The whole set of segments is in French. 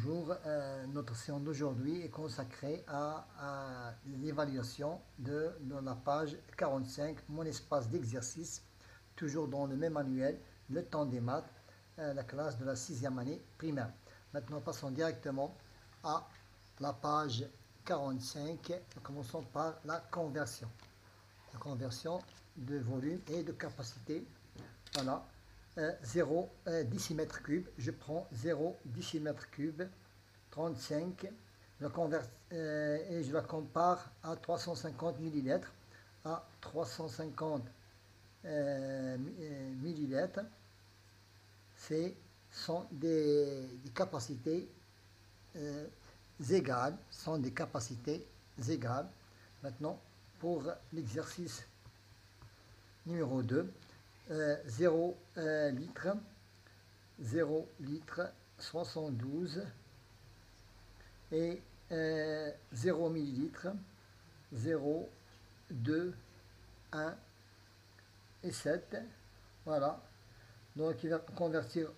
Bonjour, notre séance d'aujourd'hui est consacrée à l'évaluation de la page 45, mon espace d'exercice, toujours dans le même manuel, le temps des maths, la classe de la 6e année primaire. Maintenant, passons directement à la page 45. Commençons par la conversion. La conversion de volume et de capacité. Voilà. 0 décimètre cube, je prends 0 décimètre cube, 35, et je la compare à 350 millilitres, à 350 millilitres, sont des capacités égales, Maintenant, pour l'exercice numéro 2, 0 litre, 0 litre 72 et 0 millilitre, 0, 2, 1 et 7. Voilà. Donc il va convertir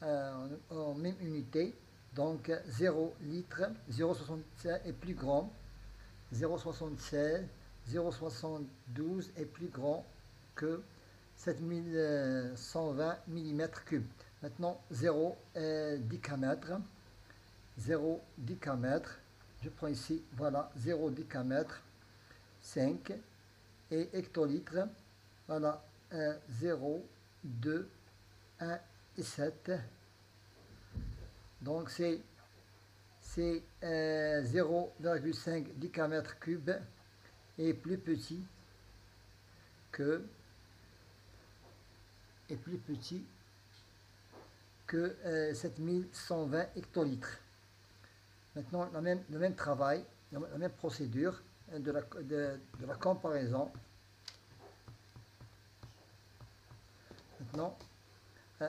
en même unité. Donc 0 litre, 0,76 est plus grand, 0,76, 0,72 est plus grand que 7120 mm3. Maintenant 0 décamètre, 0 décamètre, je prends ici, voilà, 0 décamètre, 5, et hectolitre, voilà, 0, 2, 1 et 7. Donc c'est 0,5 décamètre cube est plus petit que 7120 hectolitres. Maintenant, le même travail, la même procédure de la comparaison. Maintenant,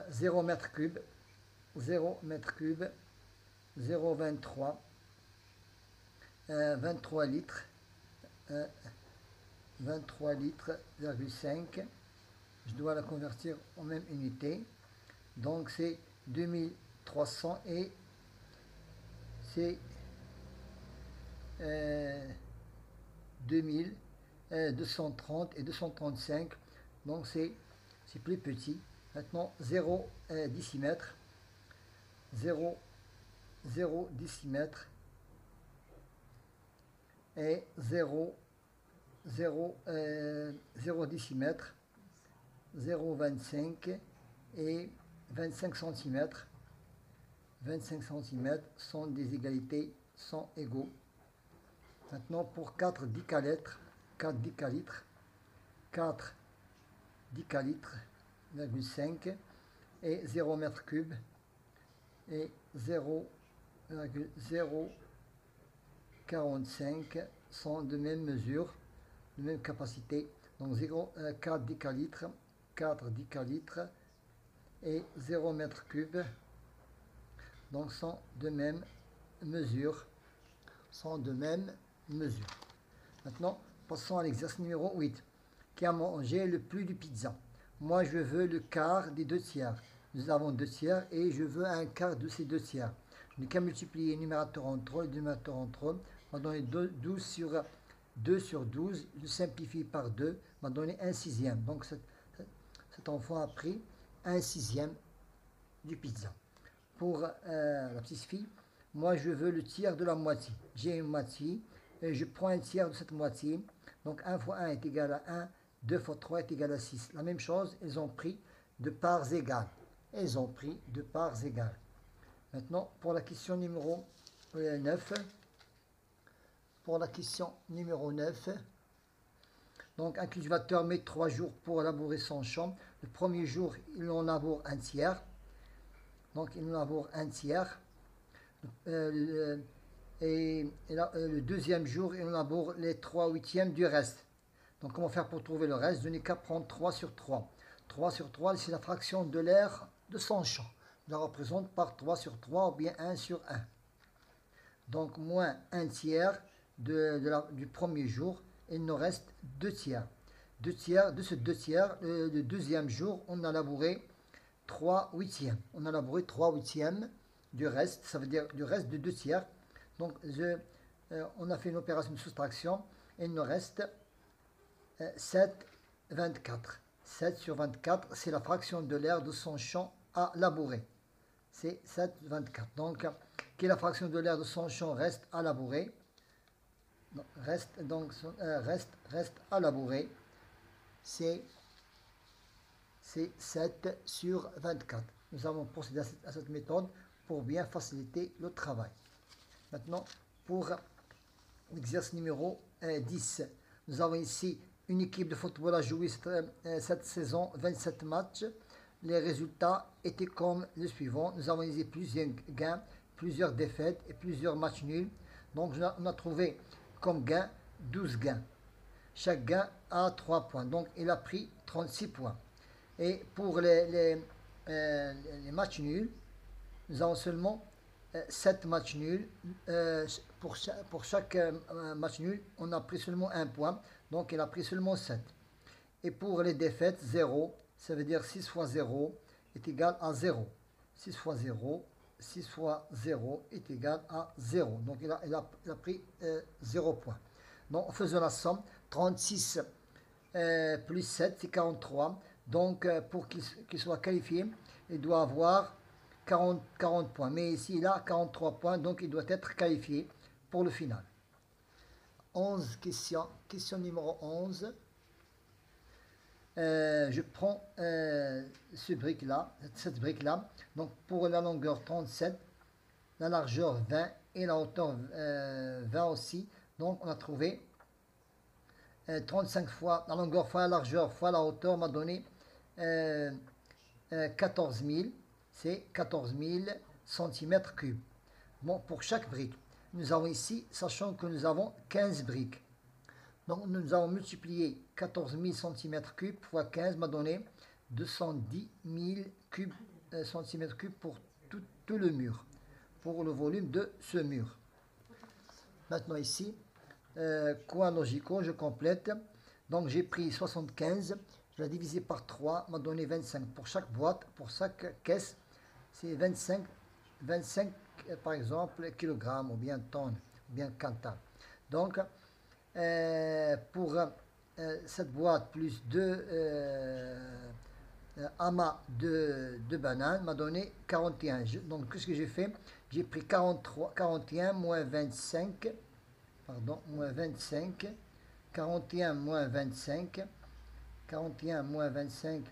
0 mètre cube, 0 mètre cube, 0,23, 23 litres, 23 litres, 5. Je dois la convertir en même unité. Donc c'est 2300 et c'est 2230 et 235. Donc c'est plus petit. Maintenant 0 décimètre, 0 décimètre et 0 décimètre, 0,25 et 25 cm. 25 cm sont des égalités, sont égaux. Maintenant pour 4 décalitres, 4 décalitres, 5 et 0 mètre cube et 0,045 sont de même mesure, de même capacité. Donc 4 décalitres, 4 décalitres et 0 mètre cube, donc sont de même mesure, Maintenant, passons à l'exercice numéro 8. Qui a mangé le plus de pizza? Moi, je veux le quart des 2 tiers. Nous avons 2 tiers et je veux un quart de ces 2 tiers. Je n'ai qu'à multiplier le numérateur entre eux, le dénominateur entre eux. On va donner 2 sur 12. Je simplifie par 2. On va donner 1 sixième. Donc, cet enfant a pris 1 sixième du pizza. Pour la petite fille, moi je veux le tiers de la moitié. J'ai une moitié et je prends un tiers de cette moitié. Donc 1 fois 1 est égal à 1, 2 fois 3 est égal à 6. La même chose, ils ont pris de parts égales. Maintenant, pour la question numéro 9. Donc un cultivateur met 3 jours pour labourer son champ. Le premier jour, il en laboure un tiers. Donc il en laboure un tiers. Et le deuxième jour, il en laboure les 3/8 du reste. Donc comment faire pour trouver le reste? Je n'ai qu'à prendre 3 sur 3. 3 sur 3, c'est la fraction de l'aire de son champ. Je la représente par 3 sur 3 ou bien 1 sur 1. Donc moins un tiers du premier jour, il nous reste 2 tiers. De ce 2 tiers, le deuxième jour, on a labouré 3/8. On a labouré 3/8. du reste, ça veut dire du reste de 2 tiers. Donc on a fait une opération de soustraction et il nous reste 7/24. 7 sur 24, c'est la fraction de l'aire de son champ à labourer. C'est 7/24. Donc, qui est la fraction de l'aire de son champ reste à labourer. Reste à labourer. C'est 7 sur 24. Nous avons procédé à cette méthode pour bien faciliter le travail. Maintenant, pour l'exercice numéro 10, nous avons ici une équipe de football a joué cette saison 27 matchs. Les résultats étaient comme le suivant. Nous avons ici plusieurs gains, plusieurs défaites et plusieurs matchs nuls. Donc on a trouvé comme gain 12 gains. Chaque gain a 3 points. Donc il a pris 36 points. Et pour les matchs nuls, nous avons seulement 7 matchs nuls. Pour chaque match nul, on a pris seulement 1 point. Donc il a pris seulement 7. Et pour les défaites, 0. Ça veut dire 6 fois 0 est égal à 0. 6 fois 0, 6 fois 0 est égal à 0. Donc il a pris 0 point. Donc faisons la somme. 36 plus 7, c'est 43. Donc pour qu'il soit qualifié, il doit avoir 40 points. Mais ici, il a 43 points. Donc il doit être qualifié pour le final. 11 questions. Question numéro 11. Je prends cette brique-là. Donc pour la longueur 37, la largeur 20 et la hauteur 20 aussi. Donc on a trouvé 35 fois la longueur fois la largeur fois la hauteur m'a donné 14 000. C'est 14 000 cm3. Bon, pour chaque brique, nous avons ici, sachant que nous avons 15 briques. Donc nous avons multiplié 14 000 cm3 fois 15 m'a donné 210 000 cm3 pour tout le mur, pour le volume de ce mur. Maintenant ici, coin logico, je complète. Donc j'ai pris 75, je l'ai divisé par 3, m'a donné 25 pour chaque boîte, pour chaque caisse. C'est 25 par exemple kilogrammes ou bien tonnes ou bien quintal. Donc pour cette boîte plus 2 amas de bananes m'a donné 41. Donc qu'est-ce que j'ai fait? J'ai pris 41 moins 25, pardon, moins 25, 41 moins 25, 41 moins 25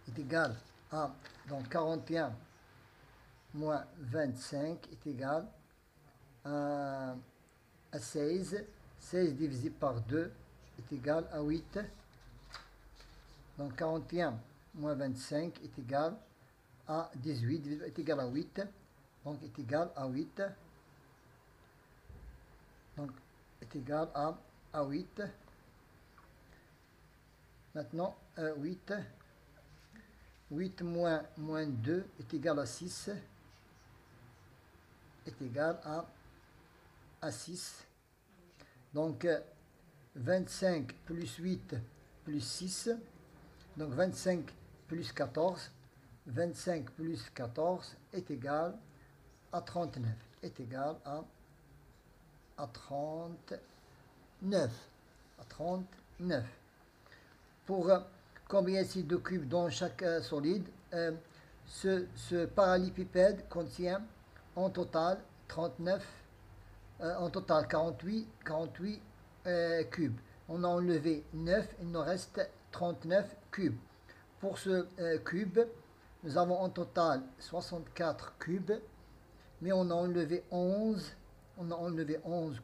est égal à, donc 41 moins 25 est égal à 16. 16 divisé par 2 est égal à 8. Donc 41 moins 25 est égal à 18, est égal à 8. Donc est égal à 8. Donc est égal à 8. Maintenant 8. 8 moins 2 est égal à 6. Est égal à 6. Donc 25 plus 8 plus 6. Donc 25 plus 14. 25 plus 14 est égal à 39. Est égal à 39. À 39. Pour combien ici de cubes dans chaque solide, ce parallélépipède contient en total 39, en total 48 cubes. On a enlevé 9, il nous reste 39 cubes. Pour ce cube, nous avons en total 64 cubes, mais on a enlevé 11,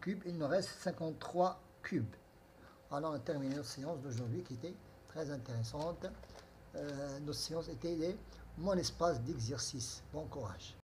cubes, il nous reste 53 cubes. Alors on a terminé notre séance d'aujourd'hui qui était très intéressante. Notre séance était mon espace d'exercice. Bon courage.